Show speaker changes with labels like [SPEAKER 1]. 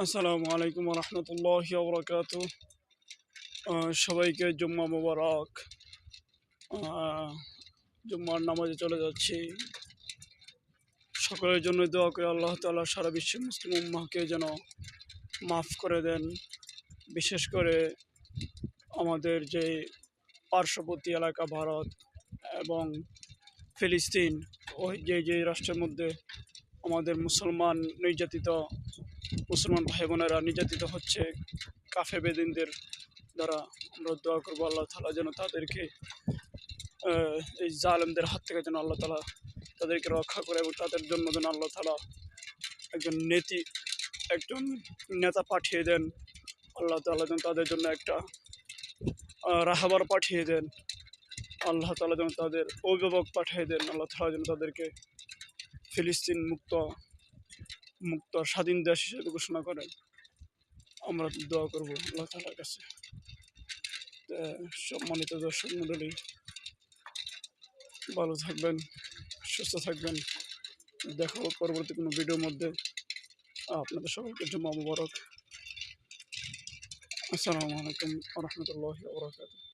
[SPEAKER 1] আসসালামু আলাইকুম রহমতুল্লাহি ওবরাকাতু। সবাইকে জুম্মা মোবারক। আহ, জুম্মার নামাজে চলে যাচ্ছি। সকলের জন্য দোয়া করে আল্লাহ তাআলা সারা বিশ্বের মুসলিম উম্মাহকে যেন মাফ করে দেন। বিশেষ করে আমাদের যে পার্শ্ববর্তী এলাকা ভারত এবং ফিলিস্তিন, ওই যে রাষ্ট্রের মধ্যে আমাদের মুসলমান ভাই বোনেরা নির্যাতিত হচ্ছে কাফে বেদিনদের দ্বারা। আমরা দোয়া করবো আল্লাহ তাআলা যেন তাদেরকে এই জালেমদের হাত থেকে যেন আল্লাহ তাআলা তাদেরকে রক্ষা করে এবং তাদের জন্য যেন আল্লাহ তাআলা একজন একজন নেতা পাঠিয়ে দেন। আল্লাহ তাআলা যেন তাদের জন্য একটা রাহাবার পাঠিয়ে দেন। আল্লাহ তাআলা যেন তাদের অভিভাবক পাঠিয়ে দেন। আল্লাহ তাআলা যেন তাদেরকে ফিলিস্তিন মুক্ত স্বাধীন দেশ হিসেবে ঘোষণা করেন। আমরা দোয়া করবো আল্লাহ তাআলার কাছে। সম্মানিত দর্শক মণ্ডলী, ভালো থাকবেন, সুস্থ থাকবেন। দেখা হবে পরবর্তী কোনো ভিডিওর মধ্যে। আপনাদের সকলকে জুম্মা মুবারক। আসসালামু আলাইকুম রহমতুল্লাহি ওয়া বারাকাতুহু।